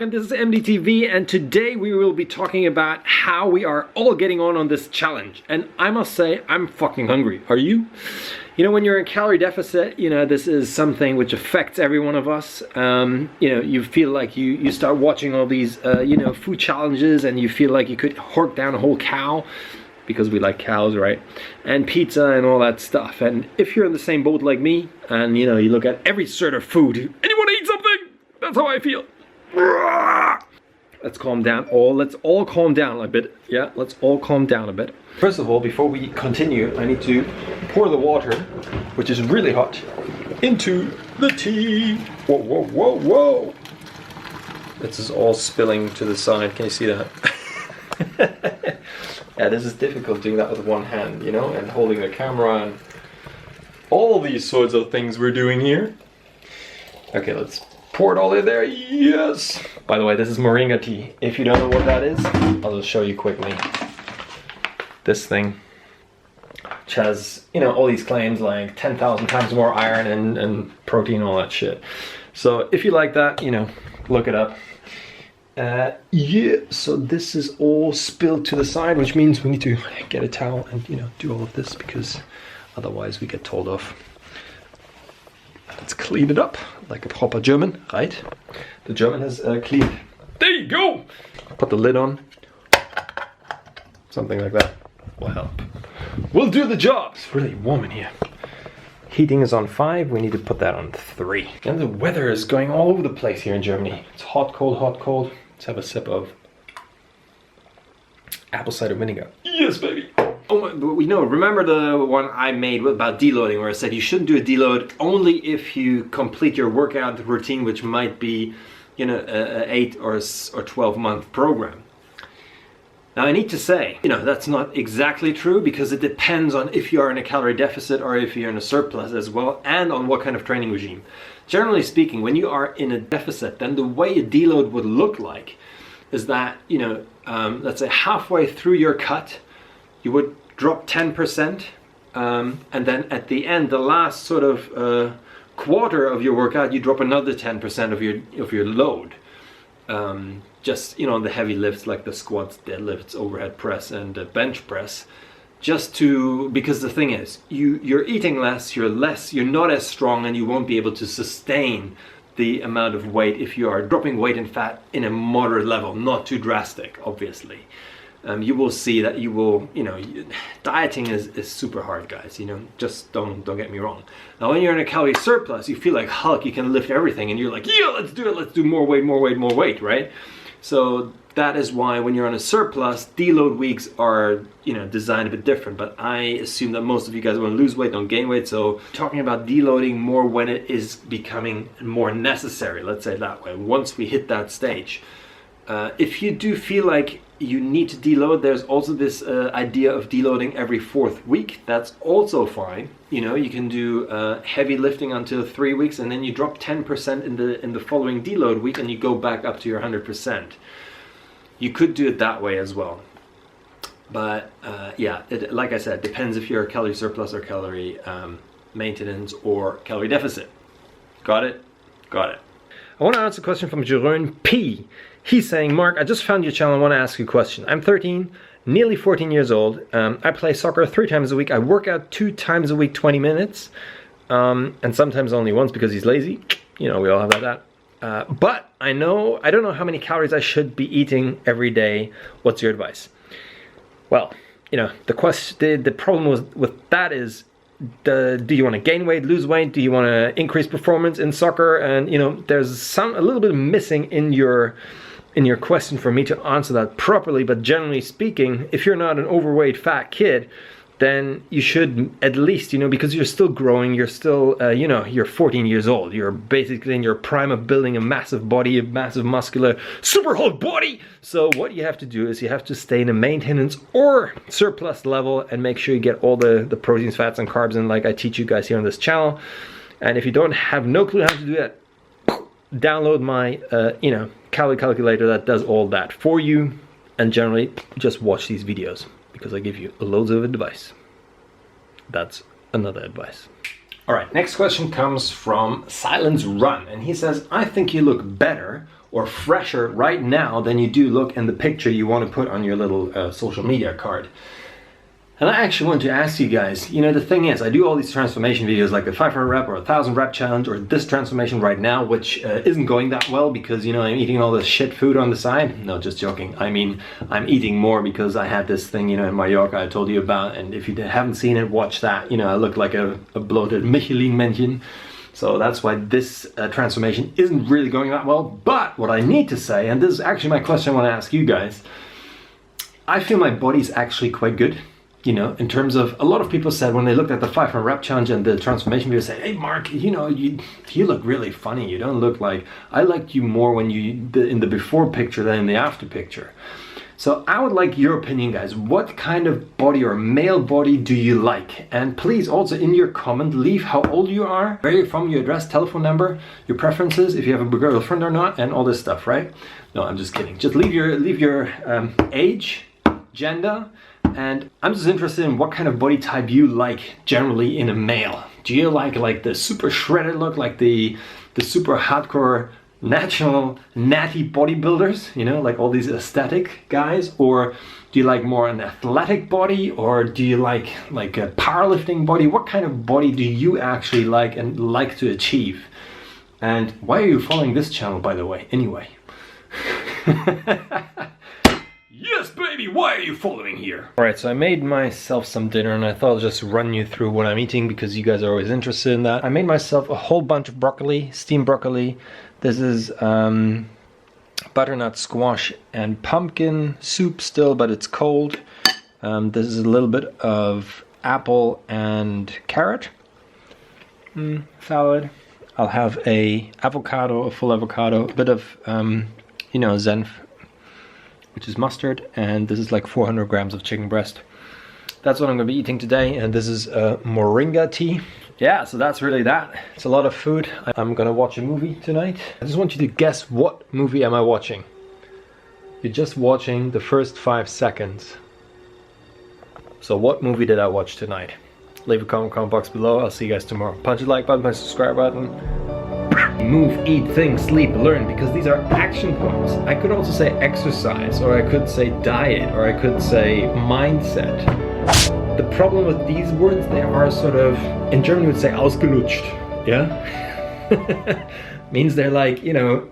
Marc and this is MDTV, and today we will be talking about how we are all getting on this challenge. And I must say, I'm fucking hungry. Are you? You know, when you're in calorie deficit, you know, this is something which affects every one of us. You know, you feel like you start watching all these, you know, food challenges, and you feel like you could hork down a whole cow, because we like cows, right? And pizza and all that stuff. And if you're in the same boat like me, and you know, you look at every sort of food, and you want to eat something, that's how I feel. Let's calm down. Let's all calm down a bit. Yeah, let's all calm down a bit. First of all, before we continue, I need to pour the water, which is really hot, into the tea. Whoa, whoa, whoa, whoa. This is all spilling to the side. Can you see that? Yeah, this is difficult doing that with one hand, you know, and holding the camera and all these sorts of things we're doing here. Okay, let's pour it all in there. Yes! By the way, this is moringa tea. If you don't know what that is, I'll just show you quickly. This thing, which has, you know, all these claims like 10,000 times more iron and protein, all that shit. So if you like that, you know, look it up. Yeah, so this is all spilled to the side, which means we need to get a towel and, you know, do all of this, because otherwise we get told off. Let's clean it up like a proper German, right? The German has cleaned. There you go! Put the lid on. Something like that will help. We'll do the job. It's really warm in here. Heating is on 5, we need to put that on 3. And the weather is going all over the place here in Germany. It's hot, cold, hot, cold. Let's have a sip of apple cider vinegar. Yes, baby! Oh, we know, remember the one I made about deloading, where I said you shouldn't do a deload only if you complete your workout routine, which might be, you know, a 8 or 12 month program. Now I need to say, you know, that's not exactly true, because it depends on if you are in a calorie deficit or if you're in a surplus as well, and on what kind of training regime. Generally speaking, when you are in a deficit, then the way a deload would look like is that, you know, let's say halfway through your cut, you would drop 10%, and then at the end, the last sort of quarter of your workout, you drop another 10% of your load. Just, you know, the heavy lifts like the squats, deadlifts, overhead press, and bench press. Just to, because the thing is, you're eating less, you're not as strong, and you won't be able to sustain the amount of weight if you are dropping weight and fat in a moderate level, not too drastic, obviously. You will see that you will, you know, dieting is super hard, guys, you know, just don't get me wrong. Now when you're in a calorie surplus, you feel like Hulk, you can lift everything, and you're like, yeah, let's do it, let's do more weight, more weight, more weight, right? So that is why when you're on a surplus, deload weeks are, you know, designed a bit different, but I assume that most of you guys want to lose weight, don't gain weight, so talking about deloading more when it is becoming more necessary, let's say it that way, once we hit that stage. If you do feel like you need to deload, there's also this idea of deloading every 4th week. That's also fine. You know, you can do heavy lifting until 3 weeks, and then you drop 10% in the following deload week, and you go back up to your 100%. You could do it that way as well. But yeah, like I said, depends if you're a calorie surplus or calorie maintenance or calorie deficit. Got it? Got it. I want to answer a question from Jerome P. He's saying, Marc, I just found your channel and want to ask you a question. I'm 13, nearly 14 years old. I play soccer 3 times a week. I work out 2 times a week, 20 minutes. And sometimes only once because he's lazy. You know, we all have that. But I don't know how many calories I should be eating every day. What's your advice? Well, you know, the problem with that is, do you want to gain weight, lose weight? Do you want to increase performance in soccer? And you know, there's a little bit missing in your question for me to answer that properly. But generally speaking, if you're not an overweight fat kid, then you should at least, you know, because you're still growing, you're still, you know, you're 14 years old. You're basically in your prime of building a massive body, a massive muscular, super Hulk body. So what you have to do is you have to stay in a maintenance or surplus level and make sure you get all the proteins, fats, and carbs in, like I teach you guys here on this channel. And if you don't have no clue how to do that, download my, you know, calorie calculator that does all that for you. And generally, just watch these videos, because I give you loads of advice. That's another advice. All right, next question comes from Silence Run, and he says, I think you look better or fresher right now than you do look in the picture you want to put on your little social media card. And I actually want to ask you guys, you know, the thing is, I do all these transformation videos like the 500 rep or 1000 rep challenge or this transformation right now, which isn't going that well because, you know, I'm eating all this shit food on the side. No, just joking. I mean, I'm eating more because I had this thing, you know, in Mallorca I told you about, and if you haven't seen it, watch that. You know, I look like a bloated Michelin-Männchen. So that's why this transformation isn't really going that well. But what I need to say, and this is actually my question I want to ask you guys, I feel my body's actually quite good. You know, in terms of, a lot of people said when they looked at the 500 rep challenge and the transformation video, say, hey Mark, you know, you look really funny. You don't look like, I liked you more when in the before picture than in the after picture. So I would like your opinion, guys. What kind of body or male body do you like? And please also in your comment, leave how old you are, where you're from, your address, telephone number, your preferences, if you have a girlfriend or not, and all this stuff, right? No, I'm just kidding. Just leave your age, gender, and I'm just interested in what kind of body type you like generally in a male. Do you like the super shredded look, like the super hardcore natural natty bodybuilders, you know, like all these aesthetic guys? Or do you like more an athletic body, or do you like a powerlifting body? What kind of body do you actually like and like to achieve? And why are you following this channel, by the way, anyway? Yes, baby, why are you following here? Alright, so I made myself some dinner and I thought I'll just run you through what I'm eating because you guys are always interested in that. I made myself a whole bunch of broccoli, steamed broccoli. This is butternut squash and pumpkin soup still, but it's cold. This is a little bit of apple and carrot salad. I'll have a avocado, a full avocado, a bit of, you know, zen, which is mustard, and this is like 400 grams of chicken breast. That's what I'm gonna be eating today, and this is moringa tea. Yeah, so that's really that. It's a lot of food. I'm gonna watch a movie tonight. I just want you to guess, what movie am I watching? You're just watching the first 5 seconds. So what movie did I watch tonight? Leave a comment box below. I'll see you guys tomorrow. Punch the like button, punch the subscribe button. Move, eat, think, sleep, learn, because these are action points. I could also say exercise, or I could say diet, or I could say mindset. The problem with these words, they are sort of, in German we would say ausgelutscht, yeah? Means they're like, you know,